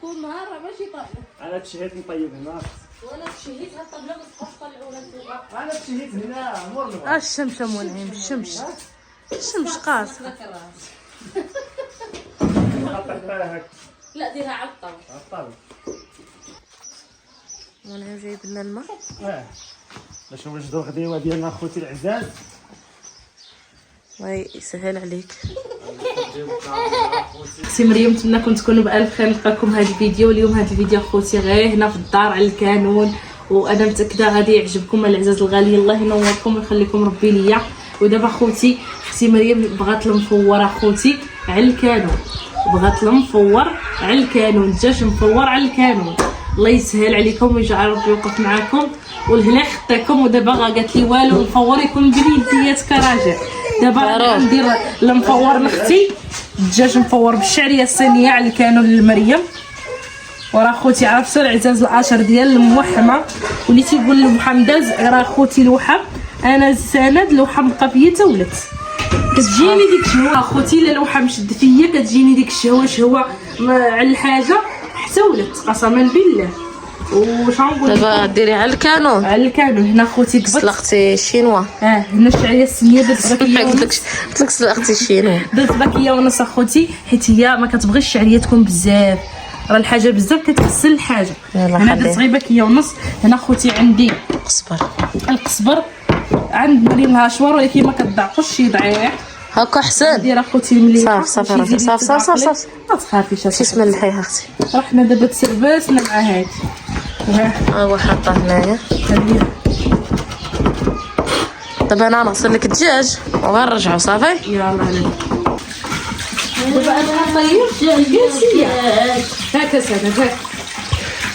كل نهار ماشي طالع. انا تشهيت نطيب هنا. وانا تشهيت هالطبله ما تبقاش طلعونا انتوما. انا تشهيت هنا مر الشمس منعم الشمس قاصحه. لا ديرها على الطاوله. على الطاوله. منعم جايب لنا الماء. باش نوجدوا الغديوه ديالنا اخوتي العزاز. الله يسهل عليك. اختي مريم، نتمنىكم تكونوا بالف خير. نلقاكم هذا الفيديو اليوم. هذا الفيديو اخوتي غير هنا في الدار على الكانون، وانا متاكده غادي يعجبكم العزاز الغالي. الله ينوركم ويخليكم ربي ليا. ودابا اختي مريم بغات المفور اخوتي على الكانون، بغات المفور على الكانون، الدجاج مفور على الكانون. الله يسهل عليكم ويجعل ربي يوقف معاكم والهلا خطاكم. ودابا قالت لي والو المفور يكون بيديات كراجع. دابا راني ندير المفور لاختي، الدجاج مفور بالشعريه الصينيه على الكانون للمريم. وراه خوتي عرفتوا العزاز الاشر ديال الموحمه، واللي تيقول الموحم داز راه خوتي الوحم انا سند لوحه بقى فيا تا ولات كتجيني ديك الشهوه اخوتي. الا لوحه مشد فيا كتجيني ديك الشهوه على الحاجه حتى ولات قسما بالله. واش غنقول دابا ديري على الكانون. على الكانون هنا خوتي سلقتي الشينوا. هنا الشعريه الصينيه درت باكيه قلت لك سلقتي الشينوا. درت باكيه ونص اخوتي، حيت هي ما كتبغيش الشعريه تكون بزاف، راه الحاجه بزاف كتحسن الحاجه. انا درت غير باكيه ونص. هنا خوتي عندي القزبر عند مريم الهاشوار، ولكن ما كتضعفوش شي ضعيف هكا حسن. دير اخوتي المليحه. صافي صافي ما تخافيش شي اسم اللحيه اختي. راه حنا دابا تسربسنا مع هادي. ها هو حاطه هنايا. دابا انا نغسل لك الدجاج وغنرجعو صافي. يلا عليك. دابا انا غنطيب الدجاج جالسيه هكا سنه هكا.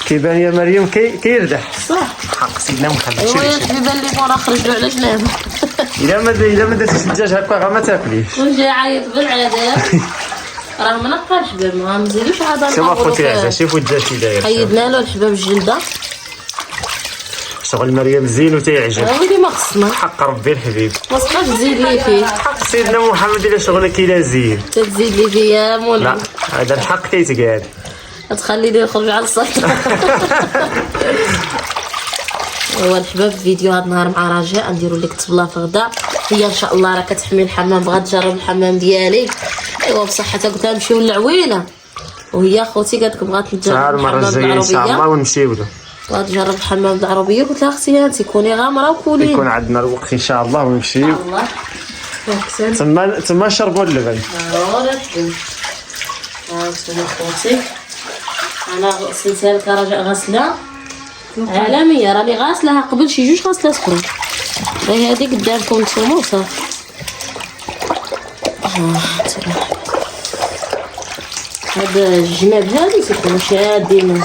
كيبان يا مريم كيردح. صح حق سيدنا محمد. ويا الحبيبه اللي مورا خرجوا على جناب. الا ما درتيش الدجاج هكا غير ما تاكليش. وجاي عيط بالعذاب. راه ما نقالش ما نزيدوش عاد. شوف اخوتي العزاز، شوفوا الدجاج كي داير. حيدنا له الحباب الجلده. شغل مريم زين وتيعجب. ولدي ما خصنا. حق ربي الحبيب. ما تبقاش تزيد لي فيه. حق سيدنا محمد الا شغلك الا زين. تزيد لي فيه يا مولاي. لا هذا الحق كيتقال. تخليني نخرج على السطح. هو الحباب فيديو هذا النهار مع رجاء نديروا لك طبله في غدا. هي ان شاء الله راه كتحمي الحمام، بغات تجرب الحمام ديالي. ايوا بصحتها قلت لها نمشيو للعوينه، وهي خوتي قالت لك بغات تجرب الحمام بالعربيه. ان شاء الله ونمشيو له. بغات تجرب الحمام بالعربيه. قلت لها اختي انت كوني غامره وكولي. يكون عندنا الوقت ان شاء الله ونمشيو. الله تما نشربوا اللبن. ولا تقول شنو خوتي. انا غسلتها لك رجاء غسله عالميه، راني غاسلها قبل شي 2 غسلات اخرى. غير هادي قدامكم نتوما وصافي. هاد الجناب هادي تيكونوا شادين،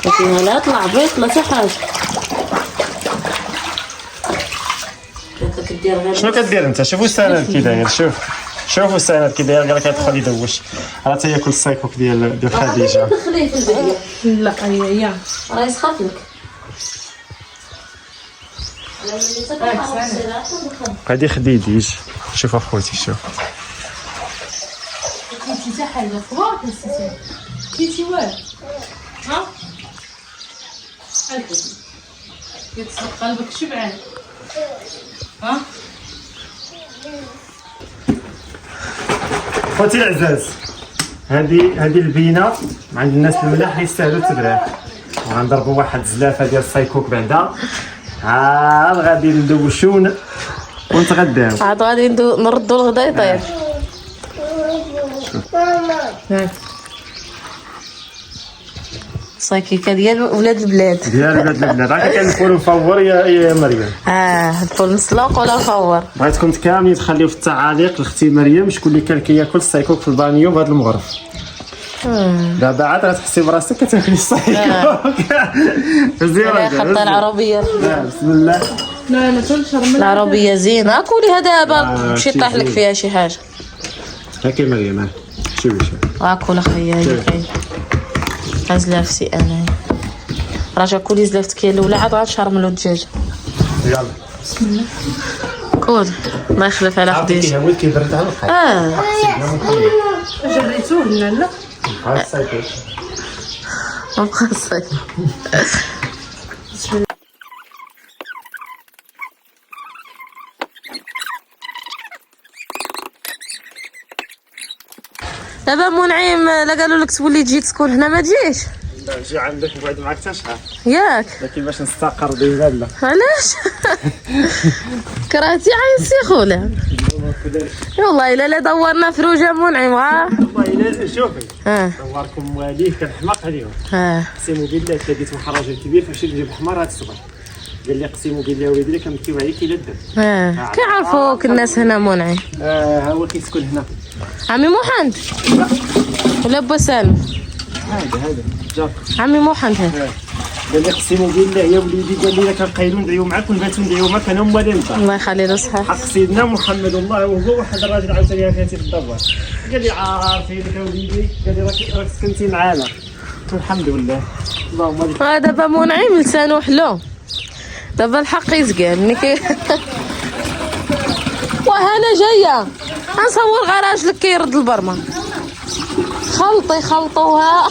فيها لا طلع بيض لا حتى حاجه. شنو كدير انت؟ شوفوا السند كي داير. شوفوا السند كي داير. قال لك يدخل يدوش. راه تياكل السايكوك ديال خديجه. دخليه في البديه. لا هي راه يسخف لك. هادي خديديج. شوف اخوتي شوف. كنتي حتى حاجه فوق السيسي كنتي والو. ها هاكا كتصب قلبك شبعان. ها خوتي العزاز، هذه البينه عند الناس الملاح يستاهلوا تبرع. وغنضربوا واحد الزلافه ديال السايكوك بعدا. عاد غادي ندوشو ونتغداو. عاد غادي نردوا الغدا يطير. صايكيكه ديال ولاد البلاد. راه كنقولوا مفور يا مريم. الفول مسلوق ولا مفور. بغيتكم كاملين تخليو في التعاليق لاختي مريم شكون اللي كان كياكل السايكوك في البانيو بهذا المغرب. دابا عاد غتحسي براسك كتاكلي السايكوك. مزيان. حتى العربيه. بسم الله. لا انا تنشر من العربيه زينه. كوليها دابا مشي طيح لك فيها شي حاجه. هاكي مريم شوفي كول اخويا هي كاين غازله في انا. راجع كولي زلفت كاين الاولى عاد غنشرملو الدجاجه. يلا كول الله يخلف على خديجه. كيهوي كيبرد على الخير. جريتوه لا لا بحال السايكوك. ما بقى الصيف. دابا منعم لا قالوا لك تولي تجي تسكن هنا ما تجيش لا نجي عندك نقعد معاك حتى شحال. ياك لكن باش نستقر ديما لا. علاش كرهتي عين سيخوله والله الا دورنا فروجه منعم والله الا شوفي ها دوركم مواليه كنحماق عليهم. ها قسموا بالله تلاقيت واحد راجل كبير فاش نجيب حمار هاد الصباح قال لي قسموا بالله وليدي كنمكيو عليك الى الدم. ها كيعرفوك الناس هنا منعم. ها هو كيسكن هنا. عمي محمد ولا با سالم؟ هذا جاك. عمي محمد هذا. قال لي قسموا بالله يا وليدي قال لي كنقيلوا ندعيو معاك ونباتوا ندعيو معاك انا موالين الدار. الله يخلي له صحه. حق سيدنا محمد الله وهو واحد الراجل عاوتاني كاتب في الدوار قال لي عارفينك يا وليدي قال لي راك سكنتي معانا قلت الحمد لله اللهم لك. دابا منعم لسانو حلو دابا الحق يزقال ملي وهنا جايه غنصور غير راجلك كيرد البرمه خلطي خلطوها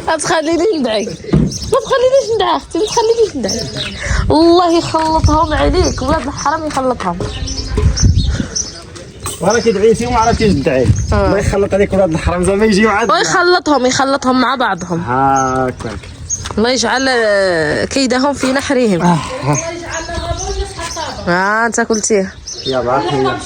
غتخليني ندعي ما تخلينيش ندعي اختي ما تخلينيش ندعي الله يخلطهم عليك ولاد الحرام يخلطهم وراك دعيتي وما عرفتيش تدعي الله يخلط عليك ولاد الحرام زعما يجيو عاد يخلطهم مع بعضهم هاكاك الله يجعل كيدهم في نحرهم انت قلتيه يا باقي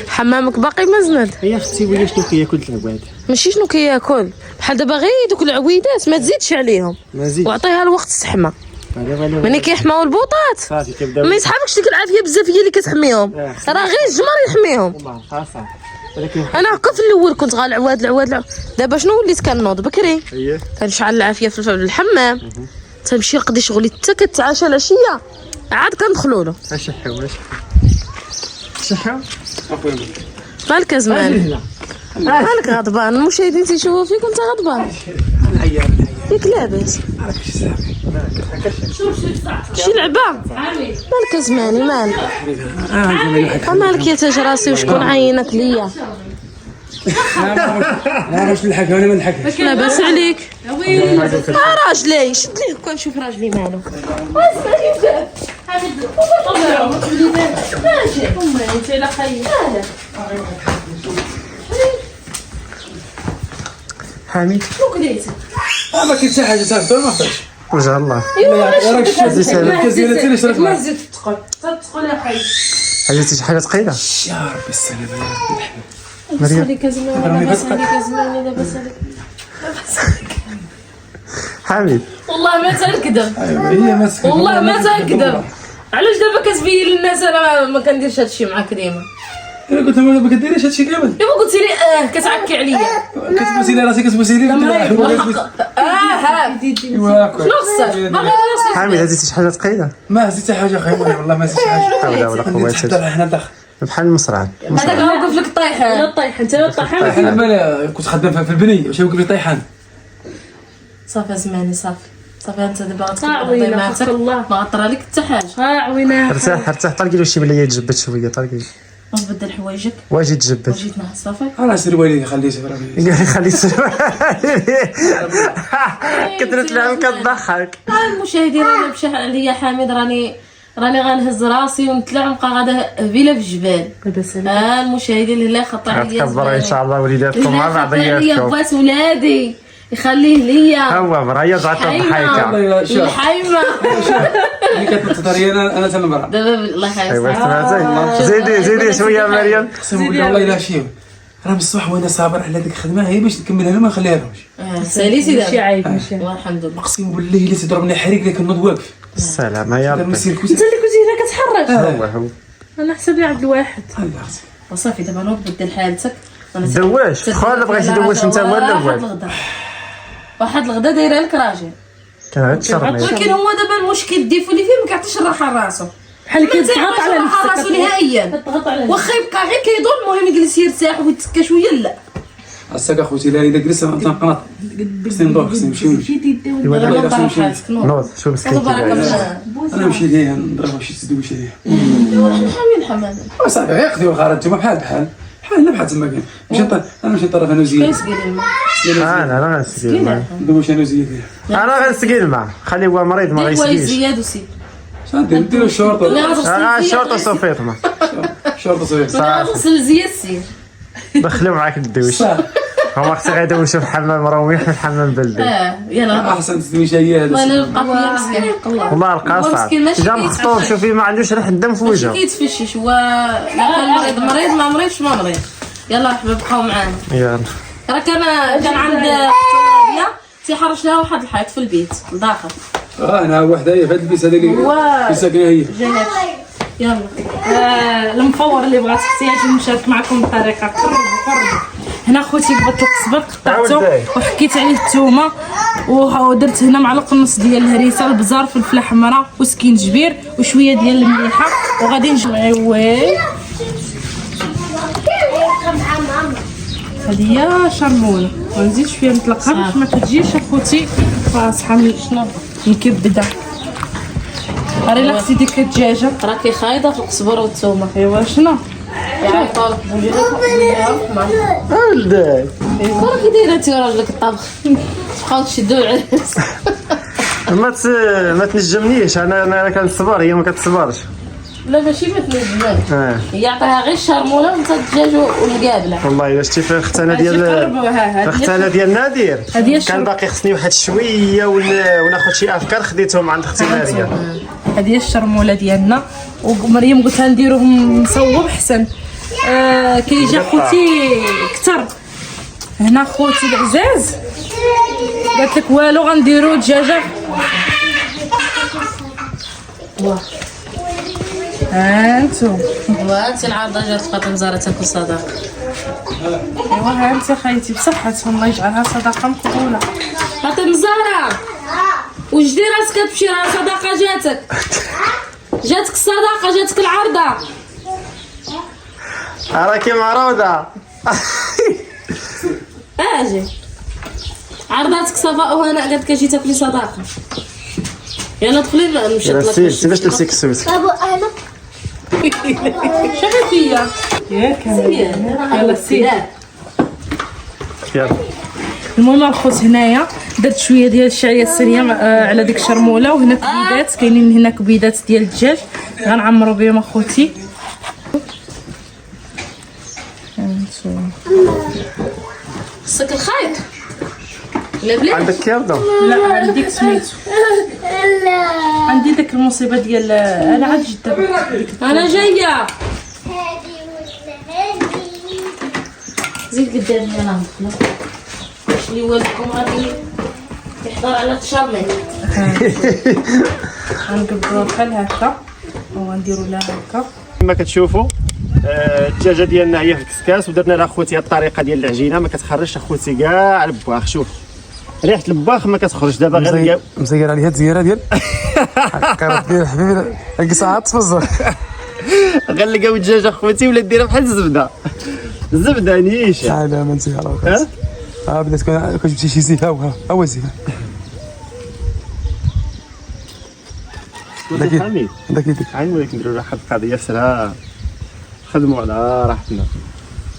حمامك باقي مزند يا اختي ولا شنو كياكل العباد ماشي شنو كياكل بحال دابا غير دوك العويدات ما تزيدش عليهم مزيد وعطيها الوقت تحمى ملي كيحماو البوطات صافي كيبداو ما يسحبكش ديك العافيه بزاف هي اللي كتحميهم راه غير الجمر يحميهم والله خاصه ولكن انا هكا في الاول كنت غا العواد دابا شنو وليت كنوض بكري اييه كنشعل العافيه في الحمام تمشي نقضي شغلي حتى كتعاشى العشيه عاد كندخلوا له شحو شحو اخويا مالك زمان مالك غضبان المشاهدين تيشوفوا فيك وانت غضبان ياك لاباس شي لعبه مالك زماني مالك مالك يا تاج راسي وشكون عينك ليا لا باش نلحق انا ما نلحقش لاباس عليك راجلي شد ليه كون شوف راجلي مالو حميد شنو كليتي ما كاين حتى حاجه صافي ما خرجتش وجه الله راك شفتي الكازينه اللي شريت ما معاك زيد تدخل يا خي حاجتي شي حاجه ثقيله يا ربي السلامه مريم عليك زمان لاباس عليك زمان لاباس عليك حميد والله ما تنكذب ايوا هي ماسكه والله ما تنكذب علاش دابا كتبين للناس انا ما كنديرش هادشي معاك ديما انا قلت لها ما كديريش هادشي كامل دابا قلتي لي كتعكي عليا كتبوسي لي راسك كتبوسي لي ها شنو خصك باغي حميد هزيتي شي حاجه ثقيله ما هزيت حاجه اخي والله ما هزيت حاجه حول ولا قوه الا بالله حنا داخل بحال المصرعه هذاك غنوقف لك الطيحان لا طيح انت لا طيح انا مالي كنت خدام في البنيه واش يوقف لي طيحان صافي زماني صافي انت دابا عوينة، غتكون حق الله. ما غطرى لك حتى حاجه عوينه ارتاح طلقي له شي بليه تجبد شويه طلقي نبدل حوايجك واجي تجبد وجيت معاه صافي انا سروالي خليته راه خلي كثرت العام كتضحك المشاهدين راني مشى عليا حامد راني غنهز راسي ونطلع ونبقى غادا هبيله في الجبال لاباس عليك المشاهدين اللي خطر عليا غتكبروا ان شاء الله وليداتكم مع عليا بعضياتكم بغات ولادي يخليه ليا هو مريض عطى ضحيكه والله شوف الحيمه اللي كتهضري انا تنبرا دابا الله ايوا يخليك زيدي شويه مريم قسم بالله والله الا شيء راه بصح وانا صابر على ديك الخدمه هي باش نكملها له ما نخليهاش ساليتي ماشي دابا عيب ماشي عيب والحمد لله اقسم بالله الا تضربني حريق لكن نوض واقف السلامه يا ربي مسير انت كوزي اللي كنتي هنا كتحرك هو انا حسابي عبد الواحد وصافي دابا نوض بدل حالتك دواش خويا بغيتي دوش انت هو الاول واحد الغدا دايره لك راجل كان غير تشرب ولكن هو دابا المشكل الديفو اللي فيه ما كيعطيش الراحه لراسو بحال ما كيضغط تيعطيش على الراحه نفسك لراسو نهائيا كتضغط على نفسك واخا يبقى غير كيدور المهم يجلس يرتاح ويتسكى شويه لا عساك اخوتي لا اذا جلسنا تنقنط خصني ندور خصني نمشيو نوض شو مسكين كيداير. انا نمشي ليه نضرب شي تدويشه ليه حميد الحمام صافي غير يقضيو الغرض نتوما بحال لا بحال تما كاين انا نمشي نطرف انا وزياد انا غنسقي الماء. ندوش انا وزياد انا غنسقي الماء. خليه هو مريض ما غيسقيش. زياد وسيد شادير نديرو الشرطه الشرطه صوفيت ما الشرطه صافي غنغسل زياد السيد دخلوا معاك الدوش. هما خصهم يدوشوا في الحمام رويح في الحمام بلدي. يلا احسن تدويشه هي هذا والله بقى فيا مسكين حق الله والله القاصع جا مخطوب. شوفي ما عندوش ريحه الدم في ماشي وجهه. كيتفشش هو لا كان مريض ما مريضش ما مريض. يلا حباب بقاو معانا. يلا راه كان عند الترابيه تيحرش لها واحد الحيط في البيت لداخل. انا وحده هي في هذا البيت هذا اللي ساكنه هي. يلا المفور اللي بغات اختي اجي نشارك معكم بطريقه قربوا هنا خوتي قبضت القزبر قطعته وحكيت عليه الثومه ودرت هنا معلقه ونص ديال الهريسه البزار فلفله حمراء وسكينجبير وشويه ديال المليحه وغادي نجمعوا هذه هي شرمونه ونزيد شويه نطلقها باش ما تجيش اخوتي فاصحه من شنو الكبده. راه الا اختي ديك الدجاجه راكي خايضه في القزبر والثومه. ايوا شنو يعني طالب ولدي كي دايره انت وراجلك الطبخ بقاو تشدوا العرس. ما تنجمنيش. انا كنصبر هي ما كتصبرش. لا ماشي ما تنجمش هي عطيها غير الشرموله وانت الدجاج والمقابله. والله الا شتي في اختنا ديال نادير كان باقي خصني واحد شويه وناخذ شي افكار خديتهم عند اختي ماريا. هذه هي الشرموله ديالنا ومريم قلت لها نديروهم مصوب احسن. كيجي خوتي كثر هنا خوتي العزاز قالت لك والو غنديروا دجاجه. هانتو وانت العارضه جات فاطمه زهره تاكل صداقه. ايوا ها انت خايتي بصحة الله يجعلها صدقه مقبوله. فاطمه زهره وجدي راسك تمشي راه صداقه جاتك الصداقه جاتك العارضه. راكي معروضه. اجي عرضاتك صفاء وهنا قالت لك اجي تاكلي صداقه. يلا دخلي نمشي نطلق. سيباش تمسك السويت. ابو انا شفتي ياك يلا سير. يلا المهم الخوت هنايا درت شويه ديال الشعريه السريه على ديك الشرموله وهنا كبيدات كاينين هنا كبيدات ديال الدجاج غنعمروا بهم اخوتي. خصك الخيط لا بلي عندك كيردو؟ لا عندك سميتو عندي ديك المصيبه ديال انا عاد جدا انا جايه زيد قدامي انا ندخل باش اللي والدكم غادي يحضر على التشرمي. غنقبلوها بحال هكا وغنديروا لها هكا كما كتشوفوا الدجاجه ديالنا هي في الكسكاس ودرنا لها خوتي الطريقه ديال العجينه ما كتخرجش اخوتي كاع البواخ. شوف ريحه البواخ ما كتخرج دابا غير مزير عليها الزياره ديال كانت ديال حبيبي القصعه تفزر غنلقاو الدجاجه اخوتي ولا ديرها بحال الزبده. الزبده نيش لا ما نسيها بدات كتجبتي شي زيها هو زيها حميد داك يديك عين ولكن نديرو واحد القضيه سرها خدموا على راحتنا.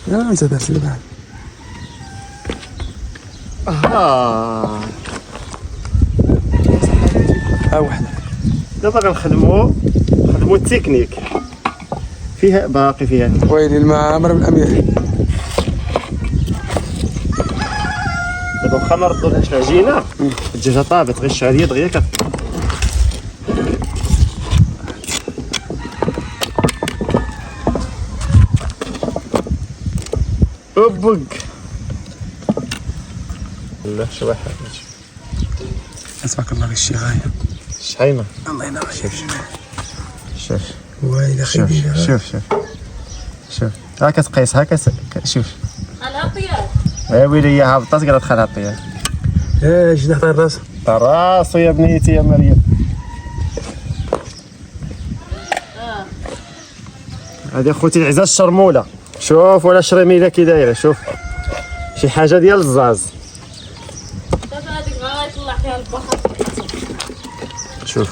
لا ما نسيتهاش اللي بعد واحد دابا غنخدموا التكنيك فيها باقي فيها ويلي الماء عمر بالامير. دابا واخا ما ردولهاش العجينه الدجاجه طابت غير الشعريه دغيا اوبك لا شي واحد تبارك الله الشي غايه شحيمه الله ينور. شوف ويلي خيبينا شوف ها كتقيس ها شوف خلها طيار. ويلي هي هابطات قالت خلها طيار. جناح تاع الراس راسو يا بنيتي يا مريم. هذه اخوتي العزاز الشرموله. شوف ولا شرميله كي دايره. شوف شي حاجه ديال الزاز. دابا هذيك غيطلع فيها البخر. شوف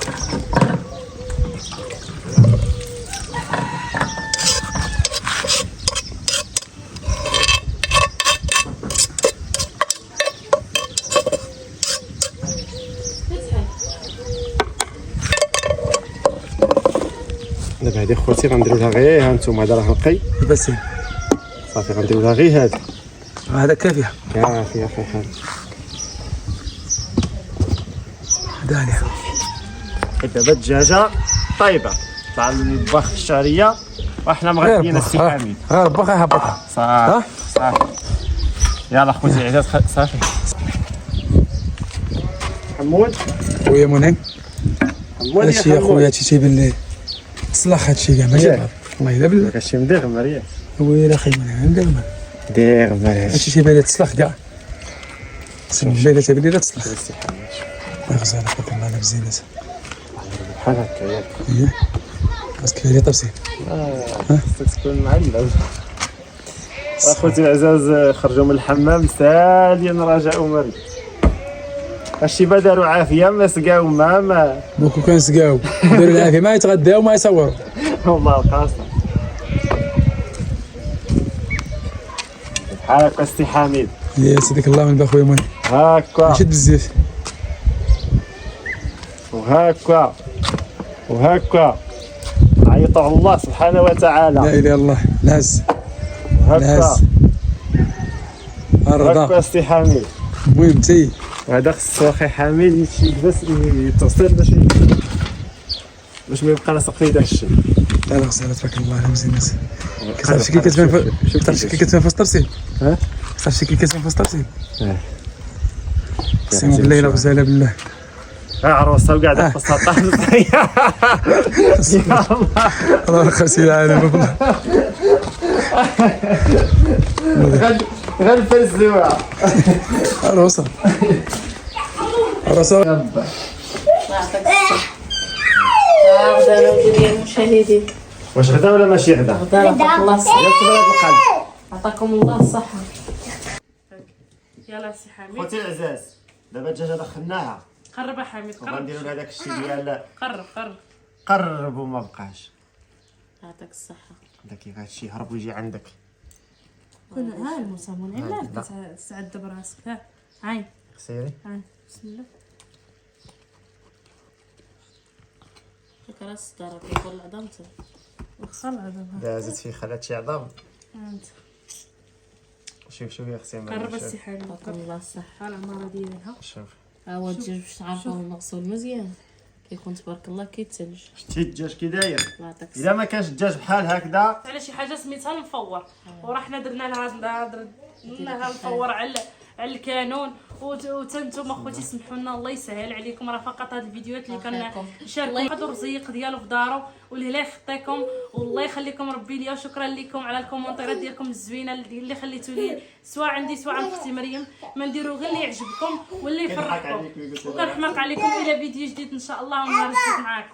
دابا هادي خوتي غنديرو لها غير ها نتوما، هذا راه نقي بس صافي غنديرو لها غير هذا هذا كافيه. كافيه في الحال. داليا دابا الدجاجه طايبه طلع المطبخ الشعريه وحنا مغديين السي حميد. غير بقى هبطها صافي صافي يلا خوتي عزاز صافي. حمود خويا منعم حمود هادشي يا خويا هادشي تيبان لي تصلح هادشي كاع ماشي غلط والله الا بالله. هادشي مدير مريح ويلي اخي منعم دابا دير مريح هادشي تيبان لي تصلح كاع. بسم الله الا تيبان لي تصلح. السي حميد غزاله تبارك الله على بزينات. بحال هكا ياك اييه خاصك لي طبسي. خصك تكون معلم. اخوتي العزاز خرجوا من الحمام ساليا رجعوا مريض. هادشي با داروا عافيه ما سقاو ما دوكو كنسقاو داروا العافيه ما يتغداو ما يصوروا. والله القاسم بحال هكا السي حميد. يا سيدك الله من بخويا منعم هكا شد بزاف وهكا وهكا عيطوا على الله سبحانه لا وتعالى. اله الا الله. ناس هكا ناس الرضا هكا السي حميد. المهم تي وهذا خصو اخي حميد يلبس يتصل باش ما يبقى لاصق فيه داك الشيء. لا غزاله تبارك الله على بزينات. كتعرف كي كتبان كتعرف كي كتبان في الطبسي. ها كتعرف كي كتبان في الطبسي. اه قسما بالله الا غزاله بالله. عروسه وقاعده في السطح. يا الله الله خاسي العالم والله. غير الفرزوعه عروسه عروسه. غدا وديري المشاهدين. واش غدا ولا ماشي غدا؟ غدا عطاك الله الصحة. يا تبارك القلب. عطاكم الله الصحة. يلا سي حميد خوتي العزاز دابا الدجاجه دخلناها قرب يا حميد وغنديروا قرب. لها داك الشيء ديال قرب قرب. قرب وما بقاش. يعطيك الصحة. داك هادشي يهرب ويجي عندك. كنا ها الموسى منعم لا تسعد براسك. ها عين سيري عين بسم الله. فيك راس ضرب يقول العظام وخا العظم. دازت فيه خلات شي عظام. انت شوف يا اختي قرب السي حميد. عطاكم الله الصحة. ها العمارة ديالها. شوف ها هو الدجاج باش تعرفوه مغسول مزيان كيكون تبارك الله كيتثلج. شتي الدجاج كي داير. الله يعطيك الا ما كانش الدجاج بحال هكذا على شي حاجه سميتها المفور وراه حنا درنا لها المفور على الكانون وتنتوما خوتي سمحوا لنا الله يسهل عليكم. راه فقط هاد الفيديوهات اللي كنشاركوا هاد الرزيق ديالو في دارو واللي يخطيكم والله يخليكم ربي ليا. وشكرا لكم على الكومونتيرات ديالكم الزوينه اللي خليتوا لي سواء عندي سواء عند اختي مريم. ما نديرو غير اللي يعجبكم واللي يفرحكم. وكنحماق عليكم الى فيديو جديد ان شاء الله ونهار جديد معاكم.